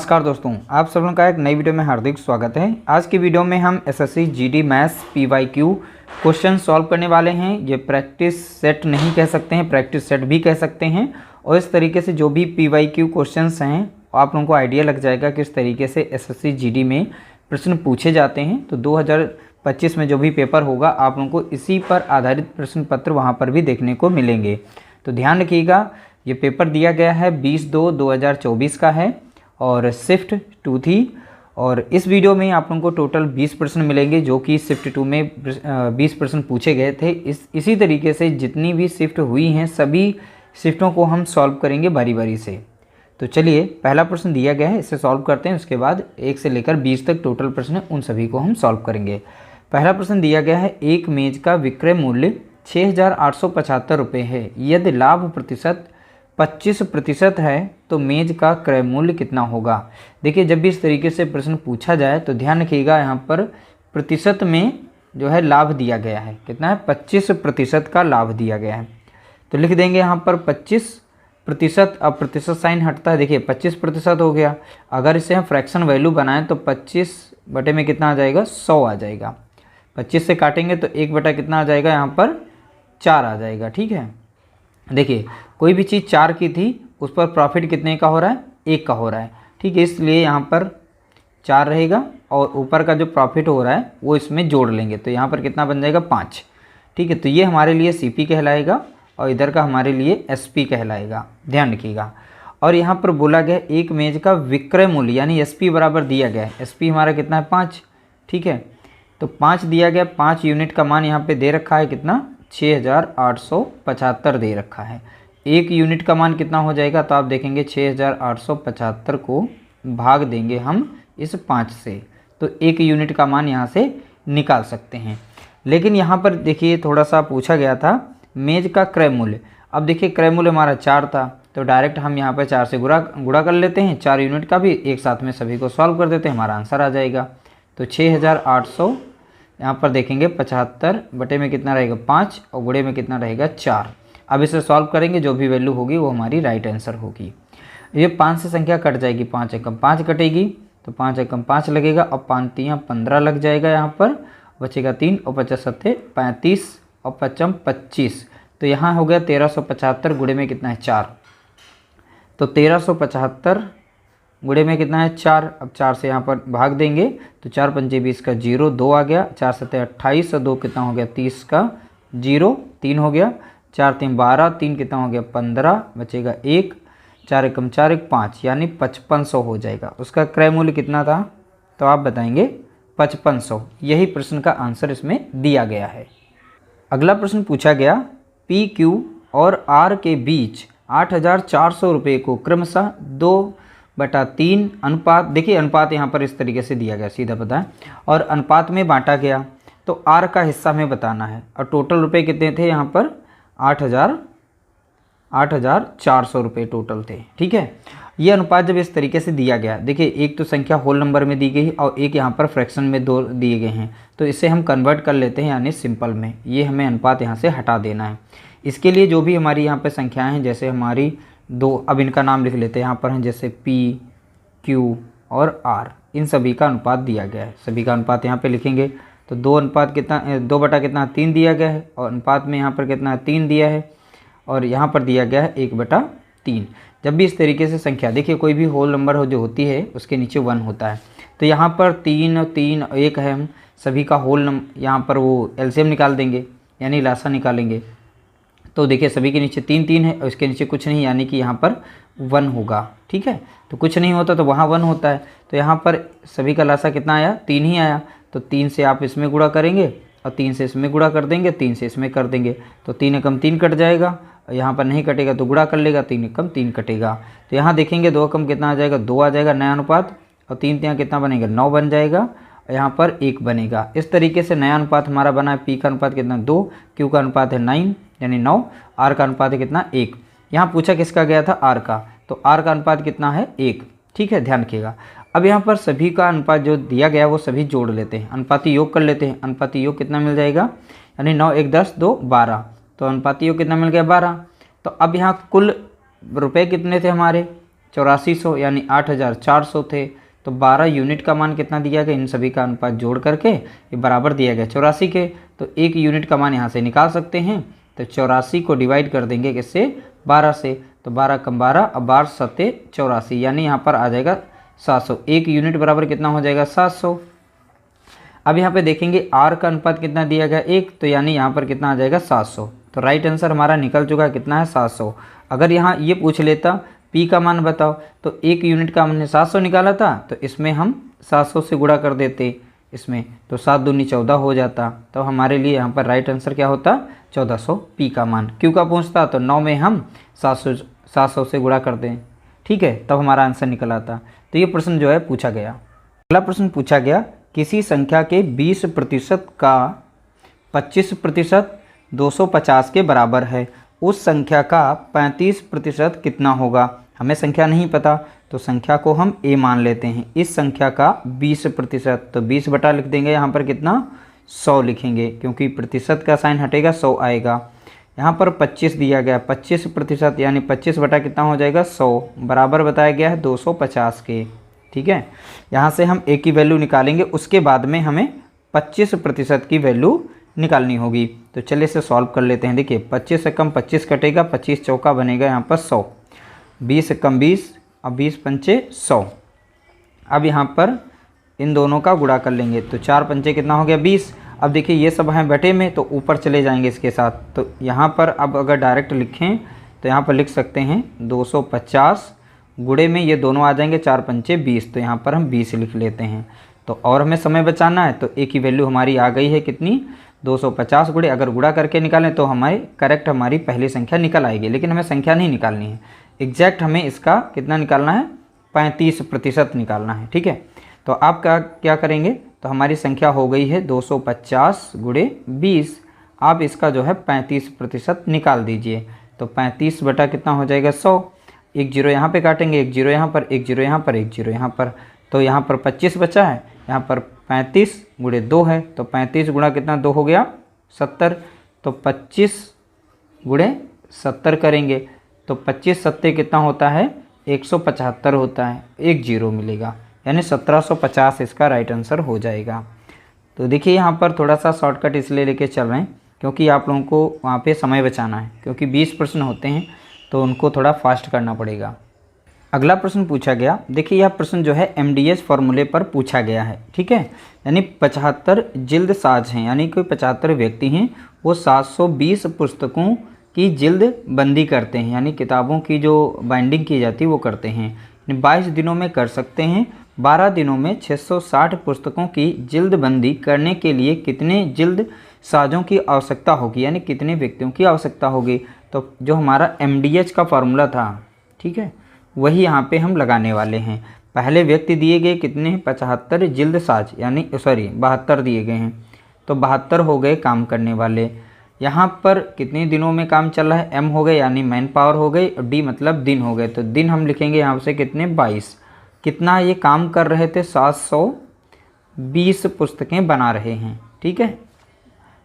नमस्कार दोस्तों, आप सब लोगों का एक नई वीडियो में हार्दिक स्वागत है। आज की वीडियो में हम SSC GD maths PYQ question solve करने वाले हैं। ये प्रैक्टिस सेट नहीं कह सकते हैं, प्रैक्टिस सेट भी कह सकते हैं। और इस तरीके से जो भी पीवाईक्यू क्वेश्चंस हैं आप लोगों को आइडिया लग जाएगा कि इस तरीके से एसएससी जीडी में प्रश्न पूछे जाते हैं। तो 2025 में जो भी पेपर होगा आप लोगों को इसी पर आधारित प्रश्न पत्र वहाँ पर भी देखने को मिलेंगे। तो ध्यान रखिएगा, ये पेपर दिया गया है 20/2/2024 का है और शिफ्ट 2 थी। और इस वीडियो में आप लोगों को टोटल 20 प्रश्न मिलेंगे जो कि शिफ्ट 2 में 20 प्रश्न पूछे गए थे। इसी तरीके से जितनी भी शिफ्ट हुई हैं सभी शिफ्टों को हम सॉल्व करेंगे बारी बारी से। तो चलिए, पहला प्रश्न दिया गया है, इसे सॉल्व करते हैं। उसके बाद 1 से लेकर 20 तक टोटल प्रश्न उन सभी को हम सॉल्व करेंगे। पहला प्रश्न दिया गया है, एक मेज का विक्रय मूल्य 6,875 रुपये है। यदि लाभ प्रतिशत 25% है तो मेज का क्रय मूल्य कितना होगा। देखिए, जब भी इस तरीके से प्रश्न पूछा जाए तो ध्यान रखिएगा, यहाँ पर प्रतिशत में जो है लाभ दिया गया है। कितना है? 25% का लाभ दिया गया है। तो लिख देंगे यहाँ पर 25%। अब प्रतिशत साइन हटता है, देखिए 25% हो गया। अगर इसे हम फ्रैक्शन वैल्यू बनाएं तो 25 बटे में कितना आ जाएगा? 100 आ जाएगा। 25 से काटेंगे तो 1 बटा कितना आ जाएगा? यहाँ पर 4 आ जाएगा। ठीक है, देखिए कोई भी चीज़ 4 की थी उस पर प्रॉफिट कितने का हो रहा है? 1 का हो रहा है। ठीक है, इसलिए यहाँ पर 4 रहेगा और ऊपर का जो प्रॉफिट हो रहा है वो इसमें जोड़ लेंगे तो यहाँ पर कितना बन जाएगा? 5। ठीक है, तो ये हमारे लिए सीपी कहलाएगा और इधर का हमारे लिए एसपी कहलाएगा। ध्यान रखिएगा। और यहाँ पर बोला गया एक मेज का विक्रय मूल्य यानी एसपी बराबर दिया गया है। एसपी हमारा कितना है? 5। ठीक है, तो 5 दिया गया। 5 यूनिट का मान यहाँ पे दे रखा है कितना? 6,875 दे रखा है। 1 यूनिट का मान कितना हो जाएगा? तो आप देखेंगे 6,875 को भाग देंगे हम इस 5 से तो 1 यूनिट का मान यहाँ से निकाल सकते हैं। लेकिन यहाँ पर देखिए थोड़ा सा पूछा गया था मेज का क्रय मूल्य। अब देखिए क्रय मूल्य हमारा 4 था तो डायरेक्ट हम यहाँ पर 4 से गुणा कर लेते हैं। 4 यूनिट का भी एक साथ में सभी को सॉल्व कर देते हैं, हमारा आंसर आ जाएगा। तो 6,800 यहाँ पर देखेंगे 75 बटे में कितना रहेगा? 5 और गुणे में कितना रहेगा? 4। अब इसे सॉल्व करेंगे, जो भी वैल्यू होगी वो हमारी राइट आंसर होगी। ये 5 से संख्या कट जाएगी, 5 एकम 5 कटेगी तो 5 एकम 5 लगेगा और 5 तियाँ 15 लग जाएगा। यहाँ पर बचेगा 3 और 50 सत्ते 35 और 55 25। तो यहाँ हो गया 1375 गुणे में कितना है? 4। तो 1375 गुणे में कितना है? 4। अब 4 से यहाँ पर भाग देंगे तो 4 पंजे 20 का 0 2 आ गया। 4 सत्ते 28 और 2 कितना हो गया? 30 का 0 3 हो गया। 4 3 12 3 कितना हो गया? 15 बचेगा 1। 4 एकम 4 1 5 यानी 5500 हो जाएगा। उसका क्रय मूल्य कितना था? तो आप बताएंगे 5500। यही प्रश्न का आंसर इसमें दिया गया है। अगला प्रश्न पूछा गया, पी क्यू और आर के बीच 8,400 रुपये को क्रमशः 2/3 अनुपात, देखिए अनुपात यहाँ पर इस तरीके से दिया गया, सीधा पता है, और अनुपात में बांटा गया। तो आर का हिस्सा हमें बताना है और टोटल रुपए कितने थे? यहाँ पर 8,400 रुपये टोटल थे। ठीक है, ये अनुपात जब इस तरीके से दिया गया, देखिए एक तो संख्या होल नंबर में दी गई और एक यहाँ पर फ्रैक्शन में 2 दिए गए हैं, तो इसे हम कन्वर्ट कर लेते हैं यानी सिंपल में। ये हमें अनुपात यहाँ से हटा देना है। इसके लिए जो भी हमारी यहाँ पर संख्याएँ हैं, जैसे हमारी 2, अब इनका नाम लिख लेते हैं। यहाँ पर हैं जैसे पी क्यू और आर, इन सभी का अनुपात दिया गया है। सभी का अनुपात यहाँ पे लिखेंगे तो 2 अनुपात कितना 2 बटा कितना 3 दिया गया है और अनुपात में यहाँ पर कितना 3 दिया है और यहाँ पर दिया गया है 1/3। जब भी इस तरीके से संख्या, देखिए कोई भी होल नंबर हो जो होती है उसके नीचे 1 होता है। तो यहाँ पर 3 3 1 है, हम सभी का होल नंबर यहाँ पर वो एलसीएम निकाल देंगे यानी लासा निकालेंगे। तो देखिए सभी के नीचे 3 3 है और इसके नीचे कुछ नहीं यानी कि यहाँ पर 1 होगा। ठीक है, तो कुछ नहीं होता तो वहाँ 1 होता है। तो यहाँ पर सभी का लासा कितना आया? 3 ही आया। तो 3 से आप इसमें गुणा करेंगे और 3 से इसमें गुणा कर देंगे, 3 से इसमें कर देंगे तो 3 एकम 3 कट जाएगा। यहाँ पर नहीं कटेगा तो गुणा कर लेगा, 3 एकम 3 कटेगा। तो यहाँ देखेंगे 2 एकम कितना आ जाएगा? 2 आ जाएगा नया अनुपात और 3 यहाँ कितना बनेगा? 9 बन जाएगा और यहाँ पर 1 बनेगा। इस तरीके से नया अनुपात हमारा बना है। पी का अनुपात कितना? 2, क्यू का अनुपात है 9 यानी 9, आर का अनुपात है कितना? 1। यहाँ पूछा किसका गया था? आर का, तो आर का अनुपात कितना है? 1। ठीक है, ध्यान रखिएगा। अब यहाँ पर सभी का अनुपात जो दिया गया वो सभी जोड़ लेते हैं, अनुपाती योग कर लेते हैं। अनुपाती योग कितना मिल जाएगा? यानी 9 1 10 2 12, तो अनुपाती योग कितना मिल गया? 12। तो अब यहाँ कुल रुपए कितने थे हमारे? 8400 यानी 8400 थे। तो 12 यूनिट का मान कितना दिया गया, इन सभी का अनुपात जोड़ करके ये बराबर दिया गया 84 के। तो 1 यूनिट का मान यहाँ से निकाल सकते हैं। तो 84 को डिवाइड कर देंगे किससे, 12 से। तो 12 कम 12, अब 12 सत्ते 84 यानी यहाँ पर आ जाएगा 700। 1 यूनिट बराबर कितना हो जाएगा, 700। अब यहाँ पे देखेंगे आर का अनुपात कितना दिया गया, 1, तो यानी यहाँ पर कितना आ जाएगा 700। तो राइट आंसर हमारा निकल चुका है, कितना है 700। अगर यहाँ ये पूछ लेता पी का मान बताओ, तो 1 यूनिट का हमने 700 निकाला था, तो इसमें हम 700 से गुणा कर देते इसमें, तो 7 दूनी 14 हो जाता। तो हमारे लिए यहाँ पर राइट आंसर क्या होता, 1400 पी का मान। क्यू का पूछता तो 9 में हम 700 से गुणा कर दें, ठीक है, तब हमारा आंसर निकल आता। तो ये प्रश्न जो है पूछा गया। अगला प्रश्न पूछा गया, किसी संख्या के 20% का 25% 250 के बराबर है, उस संख्या का 35% कितना होगा। हमें संख्या नहीं पता, तो संख्या को हम a मान लेते हैं। इस संख्या का 20%, तो 20 बटा लिख देंगे, यहाँ पर कितना 100 लिखेंगे, क्योंकि प्रतिशत का साइन हटेगा 100 आएगा। यहाँ पर 25 दिया गया, 25% यानी 25 बटा कितना हो जाएगा 100, बराबर बताया गया है 250 के, ठीक है। यहाँ से हम a की वैल्यू निकालेंगे, उसके बाद में हमें 25% की वैल्यू निकालनी होगी। तो चलिए इसे सॉल्व कर लेते हैं। देखिए 25 से कम 25 कटेगा, 25 चौका बनेगा यहाँ पर 100, 20 से कम 20, अब 20 पंचे 100। अब यहाँ पर इन दोनों का गुणा कर लेंगे, तो 4 पंचे कितना हो गया 20। अब देखिए ये सब हैं बटे में, तो ऊपर चले जाएंगे इसके साथ। तो यहाँ पर अब अगर डायरेक्ट लिखें तो यहाँ पर लिख सकते हैं 250 गुणे में ये दोनों आ जाएंगे, 4 पंचे 20, तो यहाँ पर हम 20 लिख लेते हैं। तो और हमें समय बचाना है, तो a की वैल्यू हमारी आ गई है कितनी, 250 गुणे, अगर गुणा करके निकालें तो हमारे करेक्ट हमारी पहली संख्या निकल आएगी। लेकिन हमें संख्या नहीं निकालनी है, एग्जैक्ट हमें इसका कितना निकालना है, 35% निकालना है, ठीक है। तो आप क्या करेंगे, तो हमारी संख्या हो गई है 250 गुणे 20। आप इसका जो है 35% निकाल दीजिए। तो 35 बटा कितना हो जाएगा 100, एक जीरो यहाँ पे काटेंगे, एक जीरो यहाँ पर, एक जीरो यहाँ पर, एक जीरो यहाँ पर, तो यहाँ पर 25 बचा है, यहाँ पर 35 गुणे 2 है, तो 35 गुणा कितना 2 हो गया 70। तो 25 गुणे 70 करेंगे, तो 25 सत्ते कितना होता है 175 होता है, एक जीरो मिलेगा, यानी 1750 इसका राइट आंसर हो जाएगा। तो देखिए यहाँ पर थोड़ा सा शॉर्टकट इसलिए लेके चल रहे हैं क्योंकि आप लोगों को वहाँ पे समय बचाना है, क्योंकि 20 प्रश्न होते हैं तो उनको थोड़ा फास्ट करना पड़ेगा। अगला प्रश्न पूछा गया, देखिए यह प्रश्न जो है MDS फॉर्मूले पर पूछा गया है, ठीक है। यानी 75 जिल्द साज हैं, यानी कोई 75 व्यक्ति हैं, वो 720 पुस्तकों की जिल्द बंदी करते हैं, यानी किताबों की जो बाइंडिंग की जाती है वो करते हैं। 22 दिनों में कर सकते हैं। 12 दिनों में 660 पुस्तकों की जिल्द बंदी करने के लिए कितने जिल्द साजों की आवश्यकता होगी, यानी कितने व्यक्तियों की आवश्यकता होगी। तो जो हमारा MDH का फार्मूला था, ठीक है, वही यहाँ पे हम लगाने वाले हैं। पहले व्यक्ति दिए गए कितने, 75 जिल्द साज, यानी 72 दिए गए हैं, तो 72 हो गए काम करने वाले। यहाँ पर कितने दिनों में काम चल रहा है, M हो गए यानी मैन पावर हो गई, और D मतलब दिन हो गए, तो दिन हम लिखेंगे यहाँ से कितने 22। कितना ये काम कर रहे थे, 720 पुस्तकें बना रहे हैं, ठीक है,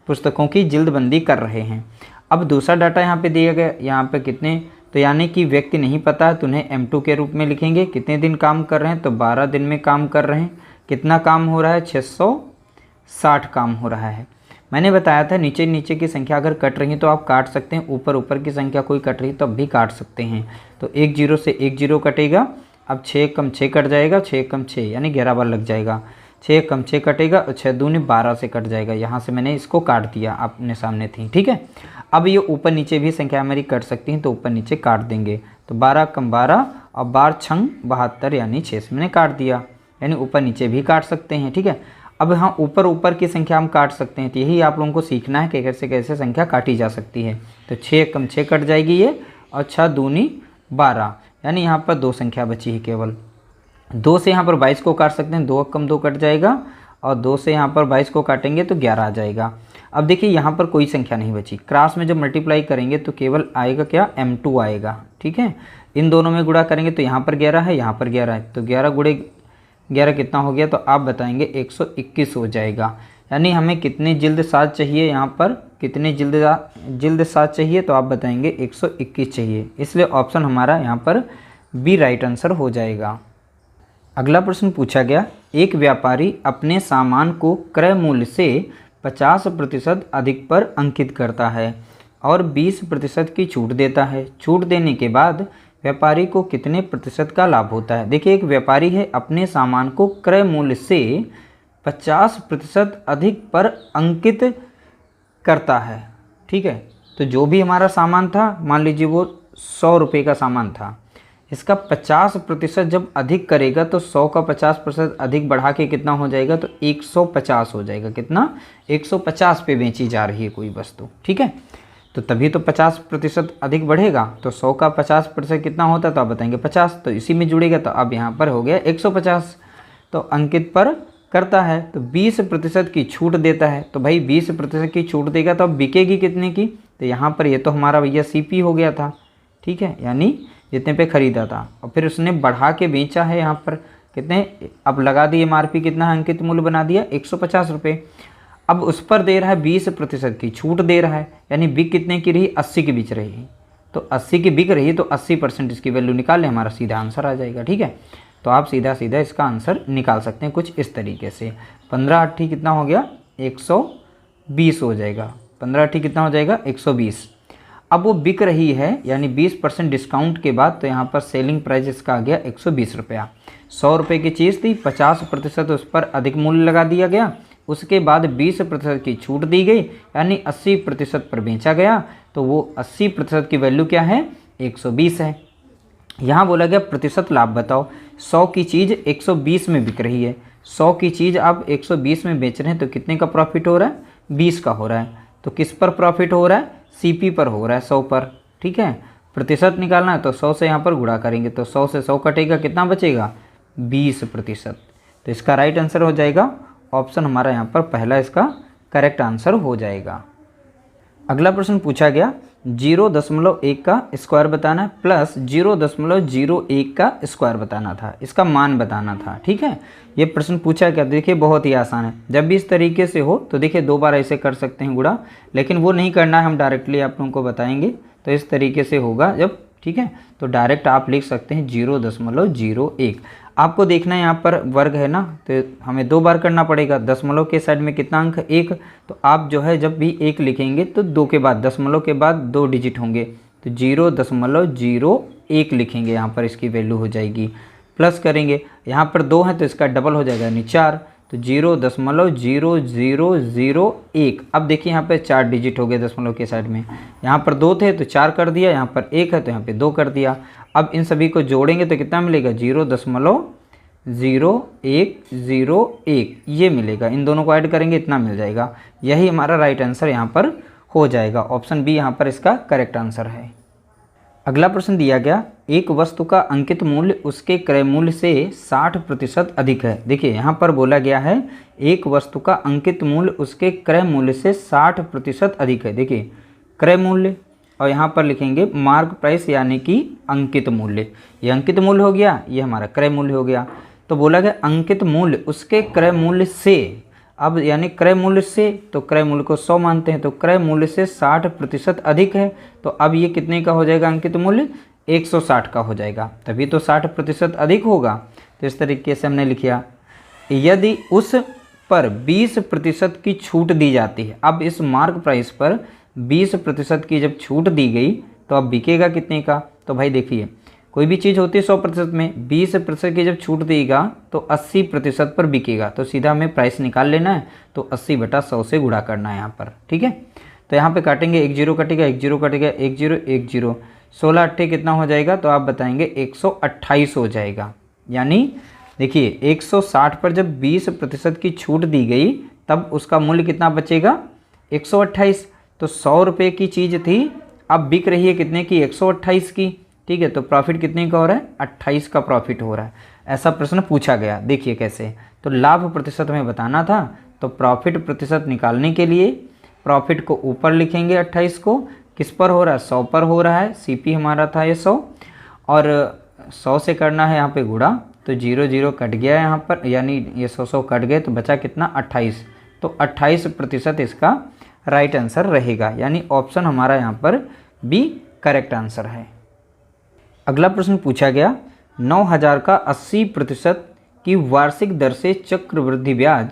पुस्तकों की जिल्दबंदी कर रहे हैं। अब दूसरा डाटा यहाँ पे दिया गया, यहाँ पे कितने, तो यानी कि व्यक्ति नहीं पता है तो उन्हें M2 के रूप में लिखेंगे। कितने दिन काम कर रहे हैं, तो 12 दिन में काम कर रहे हैं। कितना काम हो रहा है, 660 काम हो रहा है। मैंने बताया था नीचे नीचे की संख्या अगर कट रही है तो आप काट सकते हैं, ऊपर ऊपर की संख्या कोई कट रही है तो अब भी काट सकते हैं। तो एक जीरो से एक जीरो कटेगा, अब 6 कम 6 कट जाएगा, 6 कम 6 यानी 11 बार लग जाएगा, 6 कम 6 कटेगा और 6 दूनी 12 से कट जाएगा। यहाँ से मैंने इसको काट दिया, अपने सामने थी, ठीक है। अब ये ऊपर नीचे भी संख्या हमारी कट सकती हैं तो ऊपर नीचे काट देंगे। तो 12 कम 12 और 12 छंग 72 यानी 6 से मैंने काट दिया, यानी ऊपर नीचे भी काट सकते हैं, ठीक है। अब हाँ ऊपर ऊपर की संख्या हम काट सकते हैं, तो यही आप लोगों को सीखना है कि कैसे कैसे संख्या काटी जा सकती है। तो 6 कम 6 कट जाएगी ये, और 6 दूनी 12 यानी यहाँ पर 2 संख्या बची है केवल। 2 से यहाँ पर 22 को काट सकते हैं, 2 कम 2 कट जाएगा, और 2 से यहाँ पर 22 को काटेंगे तो 11 आ जाएगा। अब देखिए यहाँ पर कोई संख्या नहीं बची, क्रॉस में जब मल्टीप्लाई करेंगे तो केवल आएगा क्या, M2 आएगा, ठीक है। इन दोनों में गुणा करेंगे तो यहाँ पर 11 है, यहाँ पर 11 है, तो 11 गुणे 11 कितना हो गया, तो आप बताएंगे 121 हो जाएगा। यानी हमें कितने जिल्द साज चाहिए, यहाँ पर कितने जिल्द साज चाहिए, तो आप बताएंगे 121 चाहिए। इसलिए ऑप्शन हमारा यहाँ पर बी राइट आंसर हो जाएगा। अगला प्रश्न पूछा गया, एक व्यापारी अपने सामान को क्रय मूल्य से 50% अधिक पर अंकित करता है और 20% की छूट देता है। छूट देने के बाद व्यापारी को कितने प्रतिशत का लाभ होता है? देखिए, एक व्यापारी है, अपने सामान को क्रय मूल्य से 50% अधिक पर अंकित करता है। ठीक है, तो जो भी हमारा सामान था, मान लीजिए वो 100 रुपये का सामान था, इसका 50% जब अधिक करेगा तो 100 का 50% अधिक बढ़ा के कितना हो जाएगा? तो 150 हो जाएगा। कितना? 150 पे बेची जा रही है कोई वस्तु। ठीक है, तो तभी तो 50% अधिक बढ़ेगा। तो 100 का 50% कितना होता है? तो आप बताएंगे 50, तो इसी में जुड़ेगा। तो अब यहाँ पर हो गया 150, तो अंकित पर करता है तो 20% की छूट देता है। तो भाई 20% की छूट देगा तो अब बिकेगी कितने की? तो यहाँ पर ये तो हमारा भैया सीपी हो गया था। ठीक है, यानी जितने पे खरीदा था, और फिर उसने बढ़ा के बेचा है। यहाँ पर कितने अब लगा दिए? एमआरपी कितना है? अंकित मूल्य बना दिया 150 रुपये। अब उस पर दे रहा है 20% की छूट दे रहा है, यानी बिक कितने की रही? 80 की बिक रही है। तो 80 की बिक रही है तो 80% इसकी वैल्यू निकाल लें, हमारा सीधा आंसर आ जाएगा। ठीक है, तो आप सीधा सीधा इसका आंसर निकाल सकते हैं कुछ इस तरीके से। 15 8 कितना हो गया? 120 हो जाएगा। 15 8 कितना हो जाएगा? 120। अब वो बिक रही है, यानी 20% डिस्काउंट के बाद, तो यहाँ पर सेलिंग प्राइस इसका आ गया 120 रुपया। 100 रुपये की चीज़ थी, 50% उस पर अधिक मूल्य लगा दिया गया, उसके बाद 20% की छूट दी गई, यानी 80% पर बेचा गया। तो वो 80% की वैल्यू क्या है? 120 है। यहाँ बोला गया प्रतिशत लाभ बताओ। 100 की चीज़ 120 में बिक रही है, 100 की चीज़ आप 120 में बेच रहे हैं, तो कितने का प्रॉफिट हो रहा है? 20 का हो रहा है। तो किस पर प्रॉफिट हो रहा है? सीपी पर हो रहा है, 100 पर। ठीक है, प्रतिशत निकालना है तो 100 से यहाँ पर गुणा करेंगे, तो 100 से 100 कटेगा, कितना बचेगा? 20%। तो इसका राइट आंसर हो जाएगा ऑप्शन हमारा यहाँ पर पहला इसका करेक्ट आंसर हो जाएगा। अगला प्रश्न पूछा गया, 0.1 का स्क्वायर बताना है प्लस 0.01 का स्क्वायर बताना था, इसका मान बताना था। ठीक है, ये प्रश्न पूछा गया। देखिए बहुत ही आसान है। जब भी इस तरीके से हो तो देखिए 2 बार ऐसे कर सकते हैं गुणा, लेकिन वो नहीं करना है, हम डायरेक्टली आप लोगों को बताएंगे। तो इस तरीके से होगा जब, ठीक है, तो डायरेक्ट आप लिख सकते हैं 0.01। आपको देखना है यहाँ पर वर्ग है ना, तो हमें 2 बार करना पड़ेगा। दशमलव के साइड में कितना अंक? 1। तो आप जो है जब भी 1 लिखेंगे तो 2 के बाद, दशमलव के बाद 2 डिजिट होंगे, तो 0.01 लिखेंगे। यहाँ पर इसकी वैल्यू हो जाएगी, प्लस करेंगे, यहाँ पर 2 है तो इसका डबल हो जाएगा, यानी 4। तो 0.0001। अब देखिए यहाँ पे 4 डिजिट हो गए दशमलव के साइड में, यहाँ पर 2 थे तो 4 कर दिया, यहाँ पर 1 है तो यहाँ पे 2 कर दिया। अब इन सभी को जोड़ेंगे तो कितना मिलेगा? 0.0101 ये मिलेगा। इन दोनों को ऐड करेंगे, इतना मिल जाएगा। यही हमारा राइट आंसर यहाँ पर हो जाएगा। ऑप्शन बी यहाँ पर इसका करेक्ट आंसर है। अगला प्रश्न दिया गया, एक वस्तु का अंकित मूल्य उसके क्रय मूल्य से 60% अधिक है। देखिए यहाँ पर बोला गया है एक वस्तु का अंकित मूल्य उसके क्रय मूल्य से 60% अधिक है। देखिए क्रय मूल्य, और यहाँ पर लिखेंगे मार्क प्राइस, यानी कि अंकित मूल्य। ये अंकित मूल्य हो गया, ये हमारा क्रय मूल्य हो गया। तो बोला गया अंकित मूल्य उसके क्रय मूल्य से, अब यानी क्रय मूल्य से, तो क्रय मूल्य को 100 मानते हैं, तो क्रय मूल्य से 60% अधिक है। तो अब ये कितने का हो जाएगा? अंकित मूल्य 160 का हो जाएगा, तभी तो 60% अधिक होगा। तो इस तरीके से हमने लिखा, यदि उस पर 20% की छूट दी जाती है। अब इस मार्क प्राइस पर 20% की जब छूट दी गई तो अब बिकेगा कितने का? तो भाई देखिए कोई भी चीज़ होती है 100% में, 20% की जब छूट देगा तो 80% पर बिकेगा। तो सीधा हमें प्राइस निकाल लेना है, तो 80/100 से गुणा करना है यहाँ पर। ठीक है, तो यहाँ पे काटेंगे, 1 0 कटेगा, 1 0 कटेगा, 1 0 1 0, 16 8 कितना हो जाएगा? तो आप बताएंगे 128 हो जाएगा। यानी देखिए 160 पर जब 20% की छूट दी गई तब उसका मूल्य कितना बचेगा? 128। तो 100 रुपये की चीज़ थी, अब बिक रही है कितने की? 128 की। ठीक है, तो प्रॉफिट कितने का हो रहा है? 28 का प्रॉफिट हो रहा है। ऐसा प्रश्न पूछा गया। देखिए कैसे, तो लाभ प्रतिशत हमें बताना था, तो प्रॉफिट प्रतिशत निकालने के लिए प्रॉफिट को ऊपर लिखेंगे, 28 को किस पर हो रहा है? 100 पर हो रहा है। सीपी हमारा था ये 100, और 100 से करना है यहाँ पे गुणा, तो 0 0 कट गया यहाँ पर, यानी ये 100 कट गए, तो बचा कितना? 28। तो 28% इसका राइट आंसर रहेगा, यानी ऑप्शन हमारा यहाँ पर बी करेक्ट आंसर है। अगला प्रश्न पूछा गया 9,000 का 80% की वार्षिक दर से चक्रवृद्धि ब्याज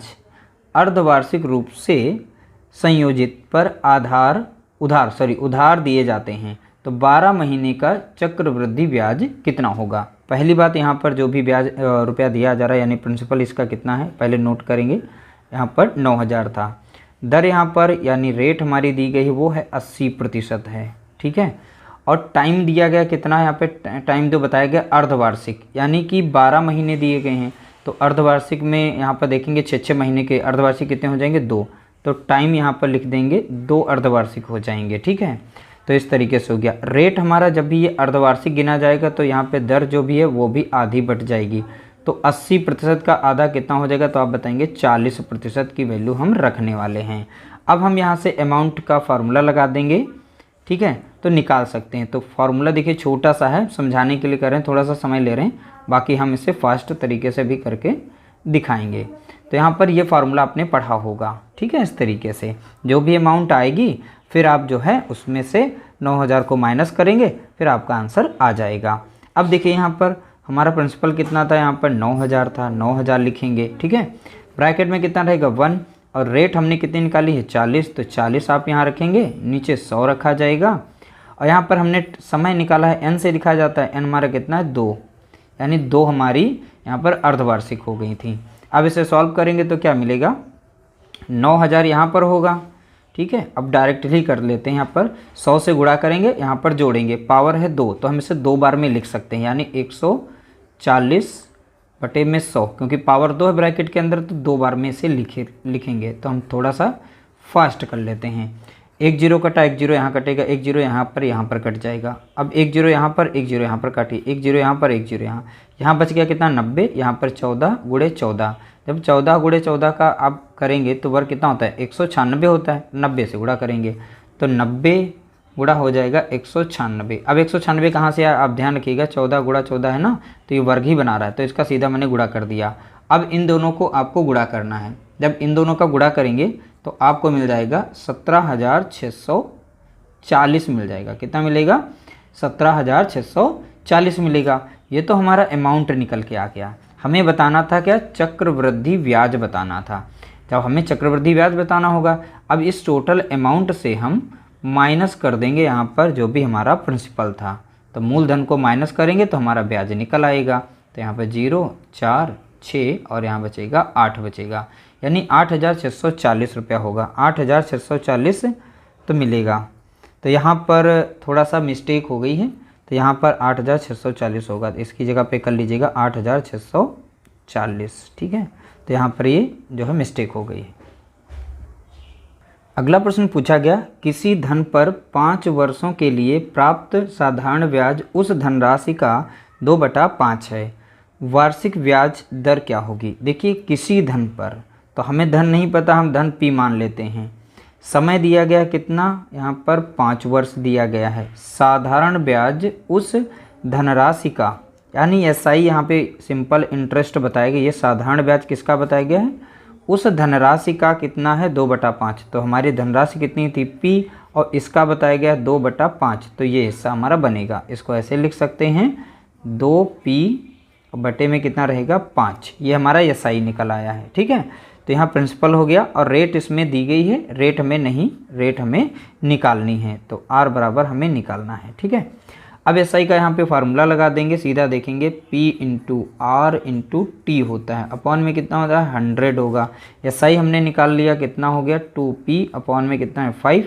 अर्धवार्षिक रूप से संयोजित पर उधार दिए जाते हैं तो 12 महीने का चक्रवृद्धि ब्याज कितना होगा। पहली बात, यहाँ पर जो भी ब्याज रुपया दिया जा रहा है यानी प्रिंसिपल इसका कितना है पहले नोट करेंगे। यहाँ पर 9,000 था, दर यहाँ पर यानी रेट हमारी दी गई है वो है 80% है, ठीक है। और टाइम दिया गया कितना है, यहाँ पे टाइम जो बताया गया अर्धवार्षिक यानी कि 12 महीने दिए गए हैं। तो अर्धवार्षिक में यहाँ पर देखेंगे 6 महीने के अर्धवार्षिक कितने हो जाएंगे 2, तो टाइम यहाँ पर लिख देंगे 2 अर्धवार्षिक हो जाएंगे, ठीक है। तो इस तरीके से हो गया। रेट हमारा जब भी ये अर्धवार्षिक गिना जाएगा तो यहाँ पे दर जो भी है वो भी आधी बढ़ जाएगी, तो 80% का आधा कितना हो जाएगा, तो आप बताएंगे 40% की वैल्यू हम रखने वाले हैं। अब हम यहाँ से अमाउंट का फार्मूला लगा देंगे, ठीक है, तो निकाल सकते हैं। तो फार्मूला देखिए छोटा सा है, समझाने के लिए कर रहे हैं, थोड़ा सा समय ले रहे हैं, बाकी हम इसे फास्ट तरीके से भी करके दिखाएंगे। तो यहाँ पर ये फार्मूला आपने पढ़ा होगा, ठीक है। इस तरीके से जो भी अमाउंट आएगी फिर आप जो है उसमें से 9,000 को माइनस करेंगे, फिर आपका आंसर आ जाएगा। अब देखिए यहाँ पर हमारा प्रिंसिपल कितना था, यहाँ पर 9,000 था, 9,000 लिखेंगे, ठीक है। ब्रैकेट में कितना रहेगा 1 और रेट हमने कितनी निकाली है 40, तो 40 आप यहाँ रखेंगे, नीचे 100 रखा जाएगा। और यहाँ पर हमने समय निकाला है n से लिखा जाता है, n हमारा कितना है 2, यानी 2 हमारी यहाँ पर अर्धवार्षिक हो गई थी। अब इसे सॉल्व करेंगे तो क्या मिलेगा, 9,000 यहाँ पर होगा, ठीक है। अब डायरेक्टली कर लेते हैं, यहाँ पर 100 से गुणा करेंगे, यहाँ पर जोड़ेंगे, पावर है 2 तो हम इसे 2 बार में लिख सकते हैं, यानी 140/100, क्योंकि पावर 2 है ब्रैकेट के अंदर तो 2 बार में इसे लिखेंगे। तो हम थोड़ा सा फास्ट कर लेते हैं। 1 0 कटा, 1 0 यहाँ कटेगा, 1 0 यहाँ पर कट जाएगा। अब 1 0 यहाँ पर, 1 0 यहाँ पर काटिए, 1 0 यहाँ पर, 1 0 यहाँ बच गया कितना 90, यहाँ पर 14 × 14। जब 14 × 14 का आप करेंगे तो वर्ग कितना होता है 196 होता है, 90 से गुणा करेंगे तो 90 गुणा हो जाएगा 196। अब 196 कहाँ से आया, आप ध्यान रखिएगा, 14 × 14 है ना, तो ये वर्ग ही बना रहा है, तो इसका सीधा मैंने गुणा कर दिया। अब इन दोनों को आपको गुणा करना है, जब इन दोनों का गुणा करेंगे तो आपको मिल जाएगा 17,640 मिल जाएगा। कितना मिलेगा 17,640 मिलेगा। ये तो हमारा अमाउंट निकल के आ गया। हमें बताना था क्या, चक्रवृद्धि ब्याज बताना था। जब हमें चक्रवृद्धि ब्याज बताना होगा, अब इस टोटल अमाउंट से हम माइनस कर देंगे यहाँ पर जो भी हमारा प्रिंसिपल था, तो मूलधन को माइनस करेंगे तो हमारा ब्याज निकल आएगा। तो यहाँ पर 0 4 6 और यहाँ बचेगा 8 बचेगा, यानी 8,640 रुपया होगा। 8,640 तो मिलेगा। तो यहाँ पर थोड़ा सा मिस्टेक हो गई है, तो यहाँ पर 8,640 होगा, तो इसकी जगह पे कर लीजिएगा 8,640, ठीक है। तो यहाँ पर ये जो है मिस्टेक हो गई है। अगला प्रश्न पूछा गया, किसी धन पर 5 वर्षों के लिए प्राप्त साधारण ब्याज उस धनराशि का 2/5 है, वार्षिक ब्याज दर क्या होगी। देखिए किसी धन पर, तो हमें धन नहीं पता, हम धन P मान लेते हैं। समय दिया गया कितना, यहाँ पर 5 वर्ष दिया गया है। साधारण ब्याज उस धनराशि का, यानी SI यहाँ पे सिंपल इंटरेस्ट बताया गया, ये साधारण ब्याज किसका बताया गया है, उस धनराशि का कितना है 2/5। तो हमारी धनराशि कितनी थी P और इसका बताया गया 2/5, तो ये हिस्सा हमारा बनेगा। इसको ऐसे लिख सकते हैं 2P बटे में कितना रहेगा 5, ये हमारा SI निकल आया है, ठीक है। तो यहाँ प्रिंसिपल हो गया और रेट इसमें दी गई है, रेट हमें नहीं, रेट हमें निकालनी है, तो R बराबर हमें निकालना है, ठीक है। अब SI का यहाँ पे फार्मूला लगा देंगे, सीधा देखेंगे P × R × T होता है, अपॉन में कितना होता है 100 होगा। SI हमने निकाल लिया, कितना हो गया 2P, अपॉन में कितना है 5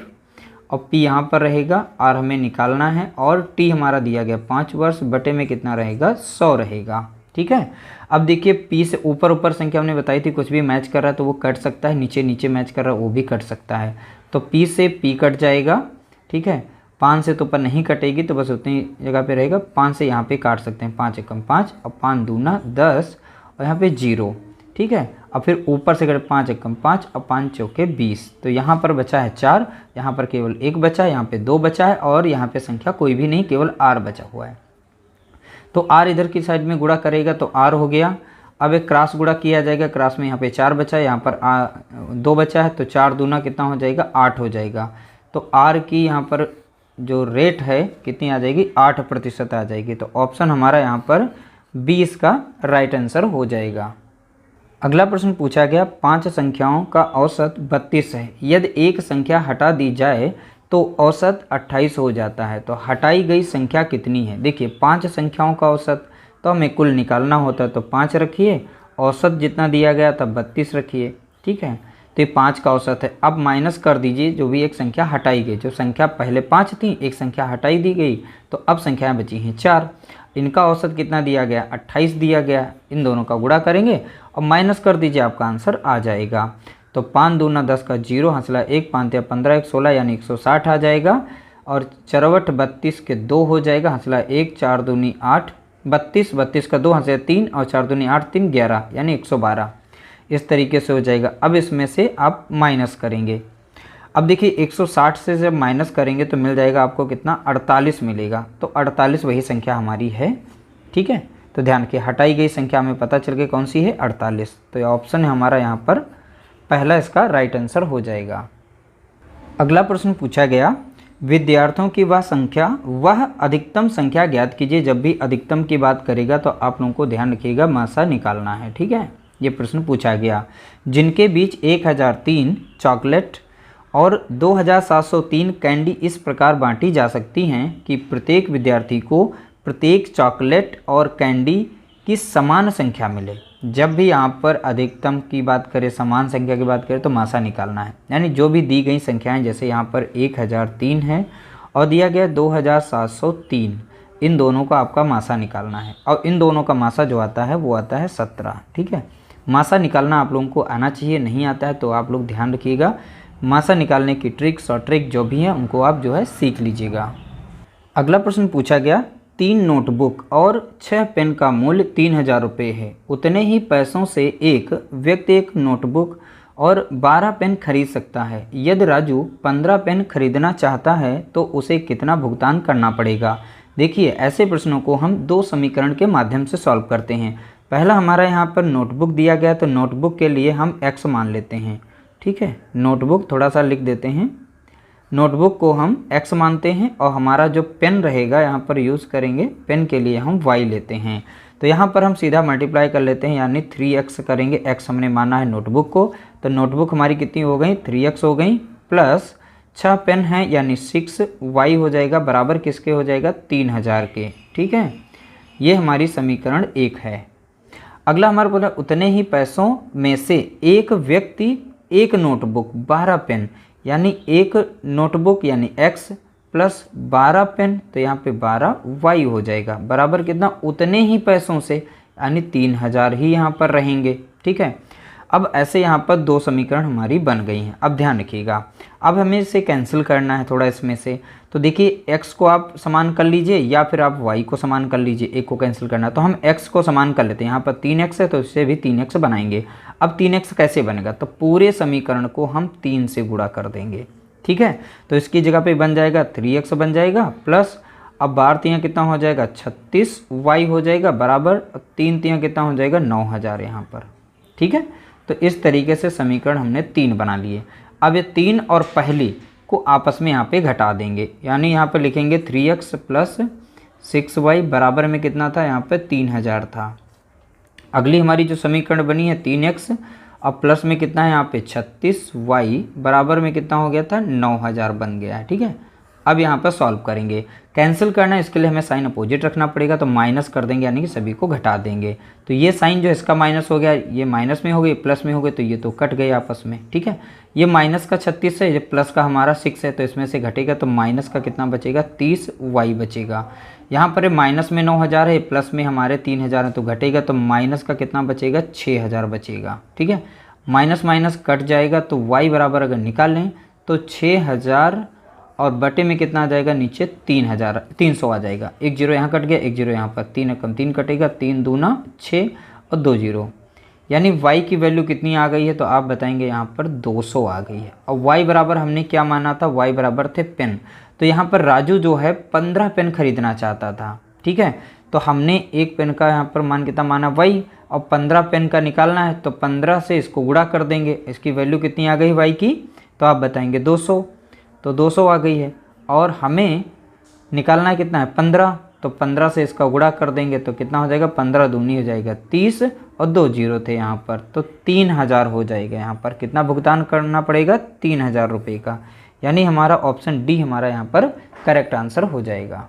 और P यहाँ पर रहेगा, R हमें निकालना है और T हमारा दिया गया 5 वर्ष, बटे में कितना रहेगा 100 रहेगा, ठीक है। अब देखिए P से ऊपर ऊपर संख्या हमने बताई थी, कुछ भी मैच कर रहा है तो वो कट सकता है, नीचे नीचे मैच कर रहा है वो भी कट सकता है। तो P से P कट जाएगा, ठीक है। 5 से तो ऊपर नहीं कटेगी, तो बस उतनी जगह पे रहेगा। 5 से यहाँ पे काट सकते हैं, 5 एकम 5 और 5 दूना 10 और यहाँ पे 0, ठीक है। और फिर ऊपर से कटे 5 एकम 5 और 5 चौके 20, तो यहाँ पर बचा है 4, यहाँ पर केवल 1 बचा है, यहाँ पे 2 बचा है और यहाँ पे संख्या कोई भी नहीं, केवल R बचा हुआ है। तो R इधर की साइड में गुणा करेगा तो R हो गया। अब एक क्रॉस गुणा किया जाएगा, क्रॉस में यहाँ पे 4 बचा है, यहाँ पर 2 बचा है, तो 4 दूना कितना हो जाएगा 8 हो जाएगा। तो R की यहाँ पर जो रेट है कितनी आ जाएगी, 8% आ जाएगी। तो ऑप्शन हमारा यहाँ पर बी इसका राइट आंसर हो जाएगा। अगला प्रश्न पूछा गया, 5 संख्याओं का औसत 32 है, यदि एक संख्या हटा दी जाए तो औसत 28 हो जाता है, तो हटाई गई संख्या कितनी है। देखिए 5 संख्याओं का औसत तो हमें कुल निकालना होता है, तो 5 रखिए, औसत जितना दिया गया था 32 रखिए, ठीक है। तो ये 5 का औसत है। अब माइनस कर दीजिए जो भी एक संख्या हटाई गई, जो संख्या पहले 5 थी, एक संख्या हटाई दी गई, तो अब संख्याएं बची हैं 4। इनका औसत कितना दिया गया, 28 दिया गया। इन दोनों का गुणा करेंगे और माइनस कर दीजिए, आपका आंसर आ जाएगा। तो 5 दूना 10 का 0, हंसला 1, 5 या 15, 1 16 यानी 160 आ जाएगा। और चरवट 32 के 2 हो जाएगा, हंसला 1, 4 दूनी 8, 32, 32 का 2, हंसला 3 और 4 दूनी 8, 3 11 यानी 112। इस तरीके से हो जाएगा। अब इसमें से आप माइनस करेंगे। अब देखिए 160 से जब माइनस करेंगे तो मिल जाएगा आपको कितना, 48 मिलेगा। तो 48 वही संख्या हमारी है, ठीक है। तो ध्यान रखिए, हटाई गई संख्या हमें पता चल गई कौन सी है, 48। तो ये ऑप्शन है हमारा यहाँ पर पहला, इसका राइट आंसर हो जाएगा। अगला प्रश्न पूछा गया, विद्यार्थियों की वह अधिकतम संख्या ज्ञात कीजिए। जब भी अधिकतम की बात करेगा तो आप लोगों को ध्यान रखिएगा मासा निकालना है, ठीक है। ये प्रश्न पूछा गया, जिनके बीच 1003 चॉकलेट और 2703 कैंडी इस प्रकार बांटी जा सकती हैं कि प्रत्येक विद्यार्थी को प्रत्येक चॉकलेट और कैंडी की समान संख्या मिले। जब भी यहाँ पर अधिकतम की बात करें, समान संख्या की बात करें, तो मासा निकालना है। यानी जो भी दी गई संख्याएं, जैसे यहाँ पर 1003 है और दिया गया 2703, इन दोनों का आपका मासा निकालना है। और इन दोनों का मासा जो आता है वो आता है 17, ठीक है। मासा निकालना आप लोगों को आना चाहिए, नहीं आता है तो आप लोग ध्यान रखिएगा। मासा निकालने की ट्रिक्स और ट्रिक जो भी है उनको आप जो है सीख लीजिएगा। अगला प्रश्न पूछा गया, 3 नोटबुक और 6 पेन का मूल्य 3000 रुपये है। उतने ही पैसों से एक व्यक्ति एक नोटबुक और 12 पेन खरीद सकता है। यदि राजू 15 पेन खरीदना चाहता है तो उसे कितना भुगतान करना पड़ेगा। देखिए ऐसे प्रश्नों को हम 2 समीकरण के माध्यम से सॉल्व करते हैं। पहला हमारा यहाँ पर नोटबुक दिया गया, तो नोटबुक के लिए हम x मान लेते हैं, ठीक है। नोटबुक थोड़ा सा लिख देते हैं, नोटबुक को हम x मानते हैं और हमारा जो पेन रहेगा यहाँ पर यूज़ करेंगे, पेन के लिए हम y लेते हैं। तो यहाँ पर हम सीधा मल्टीप्लाई कर लेते हैं, यानी 3x करेंगे। x हमने माना है नोटबुक को, तो नोटबुक हमारी कितनी हो गई, 3x हो गई, प्लस 6 पेन है यानी 6y हो जाएगा, बराबर किसके हो जाएगा, 3000 के, ठीक है। ये हमारी समीकरण 1 है। अगला हमारा बोला, उतने ही पैसों में से एक व्यक्ति एक नोटबुक 12 पेन, यानी एक नोटबुक यानी x प्लस 12 पेन, तो यहाँ पे 12y हो जाएगा, बराबर कितना, उतने ही पैसों से, यानी 3000 ही यहाँ पर रहेंगे, ठीक है। अब ऐसे यहाँ पर 2 समीकरण हमारी बन गई हैं। अब ध्यान रखिएगा, अब हमें इसे कैंसिल करना है थोड़ा इसमें से। तो देखिए x को आप समान कर लीजिए या फिर आप y को समान कर लीजिए, एक को कैंसिल करना है तो हम x को समान कर लेते हैं। यहाँ पर 3x है तो इससे भी 3x बनाएंगे। अब 3x कैसे बनेगा, तो पूरे समीकरण को हम 3 से गुणा कर देंगे, ठीक है। तो इसकी जगह पे बन जाएगा 3x बन जाएगा, प्लस अब 12 तियाँ कितना हो जाएगा, 36y हो जाएगा, बराबर 3 तियाँ कितना हो जाएगा, 9000 यहाँ पर, ठीक है। तो इस तरीके से समीकरण हमने 3 बना लिए। अब ये 3 और पहली को आपस में यहाँ पे घटा देंगे, यानी यहाँ पे लिखेंगे 3x प्लस 6y बराबर में कितना था, यहाँ पे 3000 था। अगली हमारी जो समीकरण बनी है 3x और प्लस में कितना है यहाँ पे 36y बराबर में कितना हो गया था, 9000 बन गया है, ठीक है। अब यहाँ पर सॉल्व करेंगे, कैंसिल करना है, इसके लिए हमें साइन अपोजिट रखना पड़ेगा, तो माइनस कर देंगे, यानी कि सभी को घटा देंगे। तो ये साइन जो इसका माइनस हो गया, ये माइनस में हो गई, प्लस में हो गए, तो ये तो कट गए आपस में, ठीक है। ये माइनस का 36 है, ये प्लस का हमारा 6 है, तो इसमें से घटेगा तो माइनस का कितना बचेगा, 30y बचेगा। यहाँ पर माइनस में 9000 है, प्लस में हमारे 3000 है, तो घटेगा तो माइनस का कितना बचेगा, 6000 बचेगा, ठीक है। माइनस माइनस कट जाएगा, तो y बराबर अगर निकाल लें तो 6000 और बटे में कितना आ जाएगा, नीचे 300 आ जाएगा। 1 0 यहाँ कट गया, 1 0 यहाँ पर, 3 कम 3 कटेगा, 3 दूना 6 और 2 0, यानी y की वैल्यू कितनी आ गई है, तो आप बताएंगे यहाँ पर 200 आ गई है। और y बराबर हमने क्या माना था, y बराबर थे पेन। तो यहाँ पर राजू जो है 15 पेन खरीदना चाहता था, ठीक है। तो हमने एक पेन का यहाँ पर मान कितना माना y, और 15 पेन का निकालना है, तो 15 से इसको गुणा कर देंगे। इसकी वैल्यू कितनी आ गई y की, तो आप बताएंगे 200, तो 200 आ गई है। और हमें निकालना कितना है 15, तो 15 से इसका गुणा कर देंगे तो कितना हो जाएगा 15 दूनी हो जाएगा 30 और 2 जीरो थे यहाँ पर, तो 3000 हो जाएगा। यहाँ पर कितना भुगतान करना पड़ेगा 3000 रुपये का, यानी हमारा ऑप्शन डी हमारा यहाँ पर करेक्ट आंसर हो जाएगा।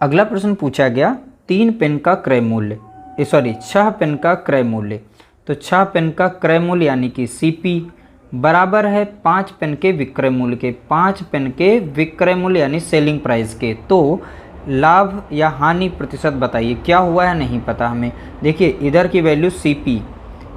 अगला प्रश्न पूछा गया 3 पेन का क्रय मूल्य, 6 पेन का क्रय मूल्य। तो 6 पेन का क्रय मूल्य यानी कि CP बराबर है 5 पेन के विक्रय मूल्य के। 5 पेन के विक्रय मूल्य यानी सेलिंग प्राइस के। तो लाभ या हानि प्रतिशत बताइए, क्या हुआ है नहीं पता हमें। देखिए इधर की वैल्यू CP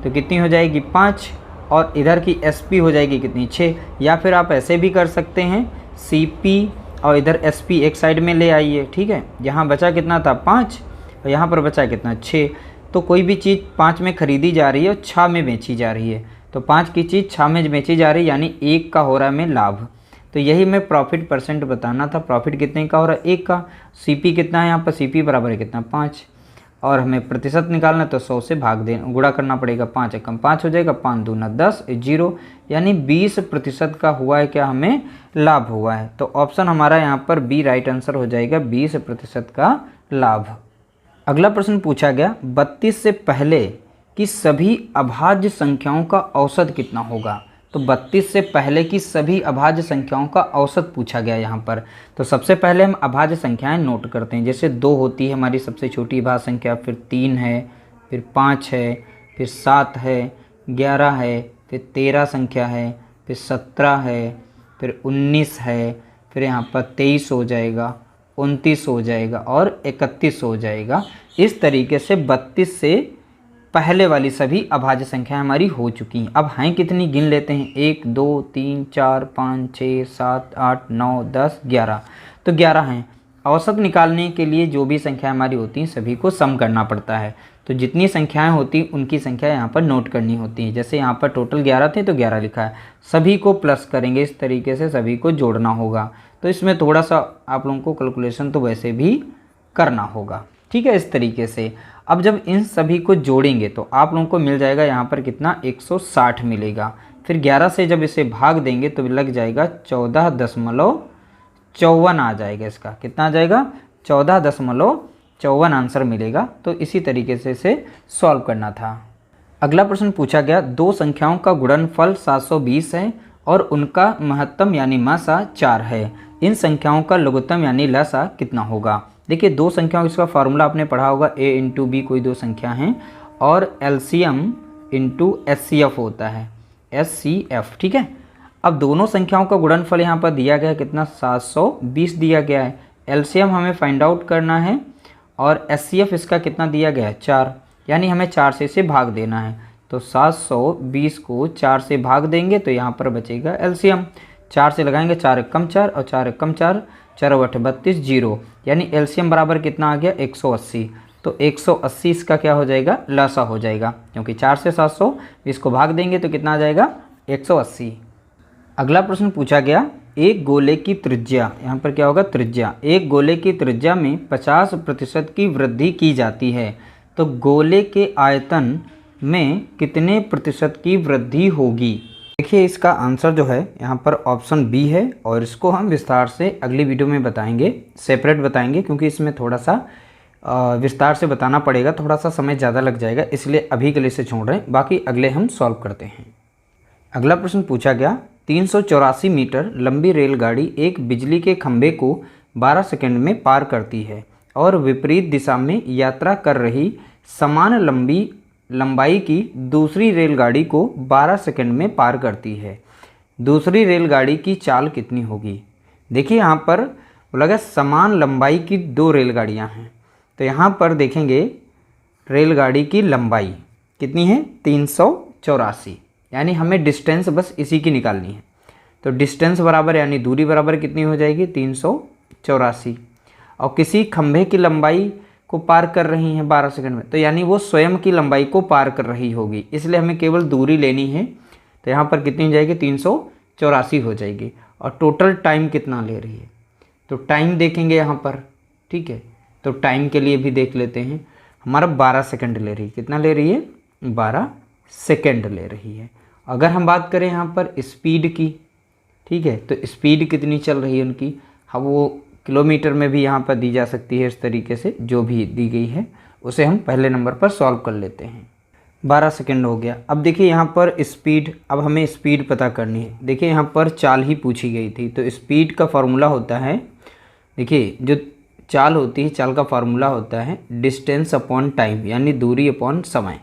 तो कितनी हो जाएगी 5 और इधर की SP हो जाएगी कितनी 6, या फिर आप ऐसे भी कर सकते हैं CP और इधर SP एक साइड में ले आइए, ठीक है। यहाँ बचा कितना था 5 और यहाँ पर बचा कितना 6। तो कोई भी चीज़ 5 में खरीदी जा रही है और 6 में बेची जा रही है, तो 5 की चीज़ 6 में बेची जा रही है यानी 1 का हो रहा है हमें लाभ। तो यही मैं प्रॉफिट परसेंट बताना था, प्रॉफिट कितने का हो रहा है 1 का। CP कितना है यहाँ पर, CP बराबर है कितना 5, और हमें प्रतिशत निकालना तो 100 से भाग दे गुणा करना पड़ेगा। 5 एकम 5 हो जाएगा, 5 दूना 10 0, यानी 20% का हुआ है क्या हमें लाभ हुआ है। तो ऑप्शन हमारा यहाँ पर बी राइट आंसर हो जाएगा, 20% का लाभ। अगला प्रश्न पूछा गया 32 से पहले की सभी अभाज्य संख्याओं का औसत कितना होगा। तो 32 से पहले की सभी अभाज्य संख्याओं का औसत पूछा गया यहाँ पर। तो सबसे पहले हम अभाज्य संख्याएं नोट करते हैं। जैसे 2 होती है हमारी सबसे छोटी अभाज्य संख्या, फिर 3 है, फिर 5 है, फिर 7 है, 11 है, फिर 13 संख्या है, फिर 17 है, फिर 19 है, फिर यहाँ पर 23 हो जाएगा, 29 हो जाएगा और 31 हो जाएगा। इस तरीके से 32 से पहले वाली सभी अभाज्य संख्याएं हमारी हो चुकी हैं। अब हैं कितनी गिन लेते हैं, 1 2 3 4 5 6 7 8 9 10 11। तो 11 हैं। औसत निकालने के लिए जो भी संख्याएं हमारी होती हैं सभी को सम करना पड़ता है। तो जितनी संख्याएं होती उनकी संख्या यहाँ पर नोट करनी होती है। जैसे यहाँ पर टोटल 11 थे तो 11 लिखा है, सभी को प्लस करेंगे, इस तरीके से सभी को जोड़ना होगा। तो इसमें थोड़ा सा आप लोगों को कैलकुलेशन तो वैसे भी करना होगा, ठीक है। इस तरीके से अब जब इन सभी को जोड़ेंगे तो आप लोगों को मिल जाएगा यहाँ पर कितना 160 मिलेगा। फिर 11 से जब इसे भाग देंगे तो लग जाएगा 14.54 आ जाएगा। इसका कितना आ जाएगा 14.54 आंसर मिलेगा। तो इसी तरीके से इसे सॉल्व करना था। अगला प्रश्न पूछा गया 2 संख्याओं का गुणनफल 720 है और उनका महत्तम यानी मसा 4 है। इन संख्याओं का लघुत्तम यानी लसा कितना होगा। देखिए 2 संख्याओं इसका फार्मूला आपने पढ़ा होगा, a इंटू बी कोई 2 संख्या हैं और LCM इंटू SCF होता है, SCF, ठीक है। अब दोनों संख्याओं का गुणनफल यहाँ पर दिया गया है कितना 720 दिया गया है। LCM हमें फाइंड आउट करना है और SCF इसका कितना दिया गया है 4, यानी हमें 4 से इसे भाग देना है। तो 720 को 4 से भाग देंगे तो यहाँ पर बचेगा LCM। 4 से लगाएंगे 4 एकम 4 और 4 एकम 4, 4 बटे 32 0, यानी LCM बराबर कितना आ गया 180। तो 180 इसका क्या हो जाएगा लसा हो जाएगा, क्योंकि 4 से 720 को भाग देंगे तो कितना आ जाएगा 180। अगला प्रश्न पूछा गया एक गोले की त्रिज्या, यहाँ पर क्या होगा त्रिज्या, एक गोले की त्रिज्या में 50% की वृद्धि की जाती है। तो गोले के आयतन में कितने प्रतिशत की वृद्धि होगी। देखिए इसका आंसर जो है यहाँ पर ऑप्शन बी है और इसको हम विस्तार से अगली वीडियो में बताएंगे, सेपरेट बताएंगे, क्योंकि इसमें थोड़ा सा विस्तार से बताना पड़ेगा, थोड़ा सा समय ज़्यादा लग जाएगा, इसलिए अभी के लिए इसे छोड़ रहे हैं, बाकी अगले हम सॉल्व करते हैं। अगला प्रश्न पूछा गया 384 मीटर लंबी रेलगाड़ी एक बिजली के खंभे को 12 सेकंड में पार करती है और विपरीत दिशा में यात्रा कर रही समान लंबाई की दूसरी रेलगाड़ी को 12 सेकंड में पार करती है। दूसरी रेलगाड़ी की चाल कितनी होगी। देखिए यहाँ पर बोला गया समान लंबाई की 2 रेलगाड़ियाँ हैं, तो यहाँ पर देखेंगे रेलगाड़ी की लंबाई कितनी है 384, यानी हमें डिस्टेंस बस इसी की निकालनी है। तो डिस्टेंस बराबर यानी दूरी बराबर कितनी हो जाएगी 384, और किसी खंभे की लंबाई को पार कर रही हैं 12 सेकंड में, तो यानी वो स्वयं की लंबाई को पार कर रही होगी, इसलिए हमें केवल दूरी लेनी है। तो यहाँ पर कितनी हो जाएगी 384 हो जाएगी। और टोटल टाइम कितना ले रही है, तो टाइम देखेंगे यहाँ पर, ठीक है। तो टाइम के लिए भी देख लेते हैं, हमारा 12 सेकंड ले रही है। कितना ले रही है 12 सेकंड ले रही है। अगर हम बात करें यहाँ पर स्पीड की, ठीक है, तो स्पीड कितनी चल रही है उनकी, हाँ वो किलोमीटर में भी यहाँ पर दी जा सकती है। इस तरीके से जो भी दी गई है उसे हम पहले नंबर पर सॉल्व कर लेते हैं। 12 सेकंड हो गया। अब देखिए यहाँ पर स्पीड, अब हमें स्पीड पता करनी है। देखिए यहाँ पर चाल ही पूछी गई थी, तो स्पीड का फार्मूला होता है, देखिए जो चाल होती है, चाल का फार्मूला होता है डिस्टेंस अपॉन टाइम, यानी दूरी अपॉन समय।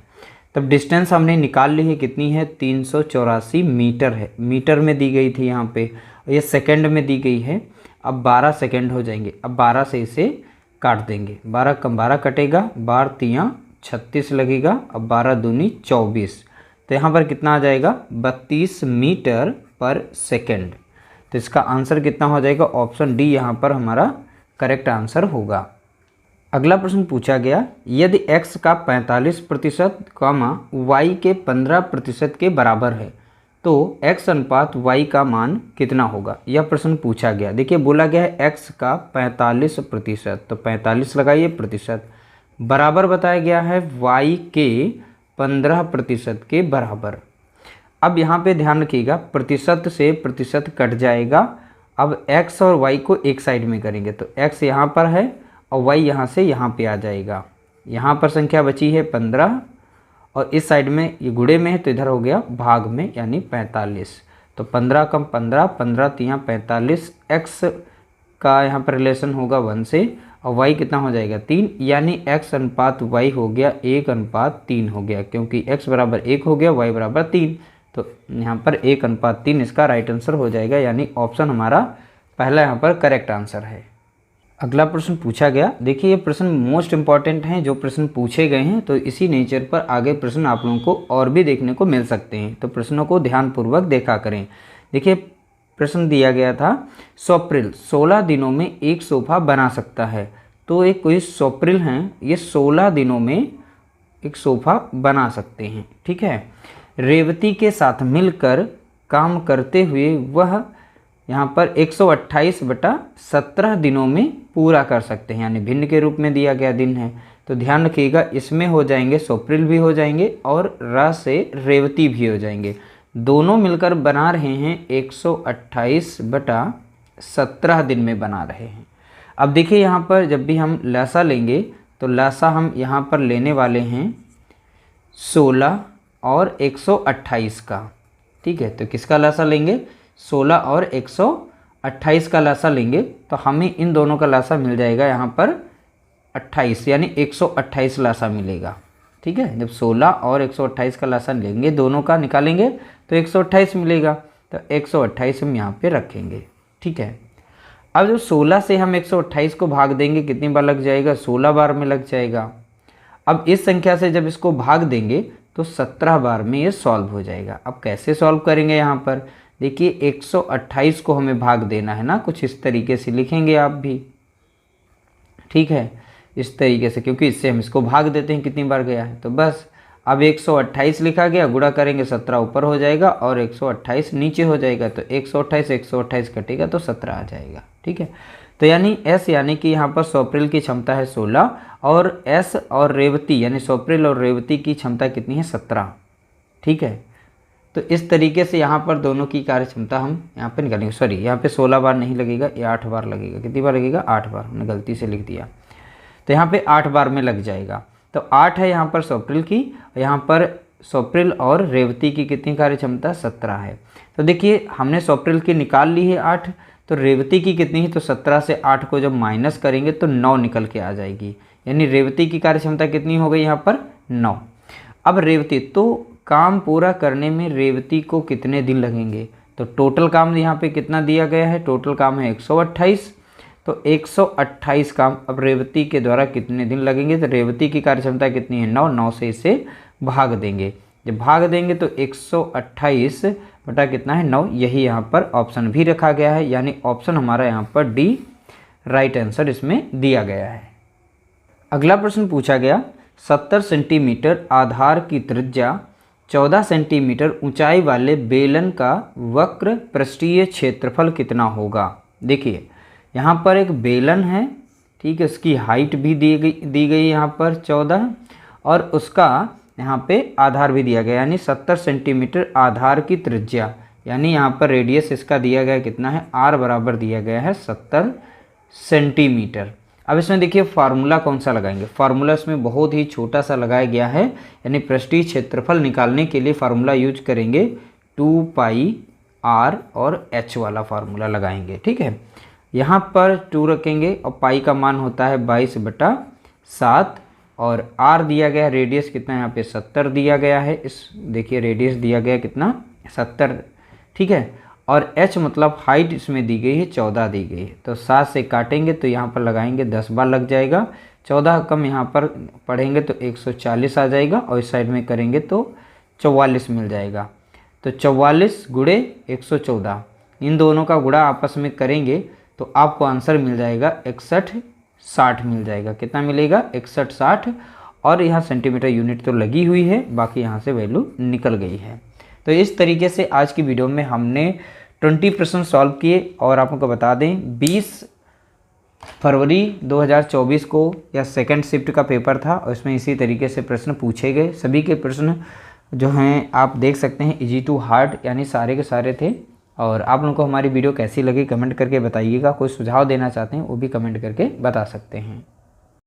तब डिस्टेंस हमने निकाल ली है, कितनी है, 384 मीटर है, मीटर में दी गई थी यहाँ पे, और ये सेकंड में दी गई है। अब 12 सेकंड हो जाएंगे। अब 12 से इसे काट देंगे, 12 कम 12 कटेगा, 12 तियाँ 36 लगेगा। अब 12 दूनी 24, तो यहाँ पर कितना आ जाएगा, 32 मीटर पर सेकंड। तो इसका आंसर कितना हो जाएगा, ऑप्शन डी यहाँ पर हमारा करेक्ट आंसर होगा। अगला प्रश्न पूछा गया, यदि x का 45% y के 15% के बराबर है तो x अनुपात y का मान कितना होगा, यह प्रश्न पूछा गया। देखिए बोला गया है x का 45%, तो 45 लगाइए प्रतिशत, बराबर बताया गया है y के 15% के बराबर। अब यहाँ पे ध्यान रखिएगा, प्रतिशत से प्रतिशत कट जाएगा। अब x और y को एक साइड में करेंगे तो x यहाँ पर है और y यहाँ से यहाँ पे आ जाएगा। यहाँ पर संख्या बची है 15 और इस साइड में ये गुणे में है तो इधर हो गया भाग में, यानी 45। तो 15 कम 15, 15 तियाँ 45, x का यहाँ पर रिलेशन होगा 1 से, और y कितना हो जाएगा 3, यानी x अनुपात y हो गया 1:3 हो गया, क्योंकि x बराबर 1 हो गया, y बराबर 3, तो यहाँ पर 1:3 इसका राइट आंसर हो जाएगा, यानी ऑप्शन हमारा पहला यहाँ पर करेक्ट आंसर है। अगला प्रश्न पूछा गया, देखिए ये प्रश्न मोस्ट इंपॉर्टेंट हैं जो प्रश्न पूछे गए हैं, तो इसी नेचर पर आगे प्रश्न आप लोगों को और भी देखने को मिल सकते हैं, तो प्रश्नों को ध्यानपूर्वक देखा करें। देखिए प्रश्न दिया गया था, स्वप्रिल 16 दिनों में एक सोफा बना सकता है। तो एक कोई स्वप्रिल हैं, ये 16 दिनों में एक सोफा बना सकते हैं, ठीक है। रेवती के साथ मिलकर काम करते हुए वह यहाँ पर 128/17 दिनों में पूरा कर सकते हैं, यानी भिन्न के रूप में दिया गया दिन है। तो ध्यान रखिएगा, इसमें हो जाएंगे स्वप्रिल भी हो जाएंगे और र से रेवती भी हो जाएंगे, दोनों मिलकर बना रहे हैं 128/17 दिन में बना रहे हैं। अब देखिए यहाँ पर जब भी हम लसा लेंगे तो लसा हम यहाँ पर लेने वाले हैं 16 और 128 का, ठीक है। तो किसका लसा लेंगे, 16 और 128 का लसा लेंगे, तो हमें इन दोनों का लसा मिल जाएगा यहाँ पर 28, यानी 128 लसा मिलेगा, ठीक है। जब 16 और 128 का लसा लेंगे, दोनों का निकालेंगे तो 128 मिलेगा, तो 128 हम यहाँ पे रखेंगे, ठीक है। अब जब 16 से हम 128 को भाग देंगे, कितनी बार लग जाएगा, 16 बार में लग जाएगा। अब इस संख्या से जब इसको भाग देंगे तो 17 बार में ये सॉल्व हो जाएगा। अब कैसे सॉल्व करेंगे, यहाँ पर देखिए 128 को हमें भाग देना है ना, कुछ इस तरीके से लिखेंगे आप भी, ठीक है, इस तरीके से, क्योंकि इससे हम इसको भाग देते हैं कितनी बार गया है। तो बस अब 128 लिखा गया, गुणा करेंगे 17 ऊपर हो जाएगा और 128 नीचे हो जाएगा, तो 128 कटेगा तो 17 आ जाएगा, ठीक है। तो यानी S यानी कि यहाँ पर स्वप्रिल की क्षमता है 16 और S और रेवती यानी स्वप्रिल और रेवती की क्षमता कितनी है 17, ठीक है। तो इस तरीके से यहाँ पर दोनों की कार्य क्षमता हम यहाँ पे निकालेंगे। सॉरी, यहाँ पे 16 बार नहीं लगेगा, ये 8 बार लगेगा। कितनी बार लगेगा, 8 बार, हमने गलती से लिख दिया, तो यहाँ पे 8 बार में लग जाएगा। तो 8 है यहाँ पर स्वप्रिल की, यहाँ पर स्वप्रिल और रेवती की कितनी कार्य क्षमता 17 है। तो देखिए हमने स्वप्रिल की निकाल ली है 8, तो रेवती की कितनी है, तो 17 से 8 को जब माइनस करेंगे तो 9 निकल के आ जाएगी, यानी रेवती की कार्य क्षमता कितनी हो गई यहाँ पर 9। अब रेवती, तो काम पूरा करने में रेवती को कितने दिन लगेंगे, तो टोटल काम यहाँ पे कितना दिया गया है, टोटल काम है 128, तो 128 काम अब रेवती के द्वारा कितने दिन लगेंगे, तो रेवती की कार्य क्षमता कितनी है 9, 9 से इसे भाग देंगे, जब भाग देंगे तो 128 बटा कितना है 9, यही यहाँ पर ऑप्शन भी रखा गया है, यानी ऑप्शन हमारा यहाँ पर डी राइट आंसर इसमें दिया गया है। अगला प्रश्न पूछा गया, 70 सेंटीमीटर आधार की त्रिज्या 14 सेंटीमीटर ऊंचाई वाले बेलन का वक्र पृष्ठीय क्षेत्रफल कितना होगा। देखिए यहाँ पर एक बेलन है, ठीक है, उसकी हाइट भी दी गई यहाँ पर 14 और उसका यहाँ पे आधार भी दिया गया, यानी 70 सेंटीमीटर आधार की त्रिज्या, यानी यहाँ पर रेडियस इसका दिया गया कितना है, r बराबर दिया गया है 70 सेंटीमीटर। अब इसमें देखिए फार्मूला कौन सा लगाएंगे, फार्मूला इसमें बहुत ही छोटा सा लगाया गया है, यानी पृष्ठीय क्षेत्रफल निकालने के लिए फार्मूला यूज करेंगे 2 पाई r और h वाला फार्मूला लगाएंगे। ठीक है, यहाँ पर 2 रखेंगे और पाई का मान होता है 22/7 और r दिया गया रेडियस कितना है, यहाँ पे 70 दिया गया है। इस देखिए रेडियस दिया गया कितना 70, ठीक है, और h मतलब हाइट इसमें दी गई है 14 दी गई है, तो 7 से काटेंगे तो यहाँ पर लगाएंगे 10 बार लग जाएगा, 14 कम यहाँ पर पढ़ेंगे तो 140 आ जाएगा और इस साइड में करेंगे तो 44 मिल जाएगा। तो 44 गुणे 114 इन दोनों का गुणा आपस में करेंगे तो आपको आंसर मिल जाएगा 6160 मिल जाएगा। कितना मिलेगा, 6160, और यहाँ सेंटीमीटर यूनिट तो लगी हुई है, बाकी यहाँ से वैल्यू निकल गई है। तो इस तरीके से आज की वीडियो में हमने 20 प्रश्न सॉल्व किए और आपको बता दें 20 फरवरी 2024 को यह सेकंड शिफ्ट का पेपर था और इसमें इसी तरीके से प्रश्न पूछे गए। सभी के प्रश्न जो हैं आप देख सकते हैं इजी टू हार्ड, यानी सारे के सारे थे। और आप लोगों को हमारी वीडियो कैसी लगी कमेंट करके बताइएगा, कोई सुझाव देना चाहते हैं वो भी कमेंट करके बता सकते हैं।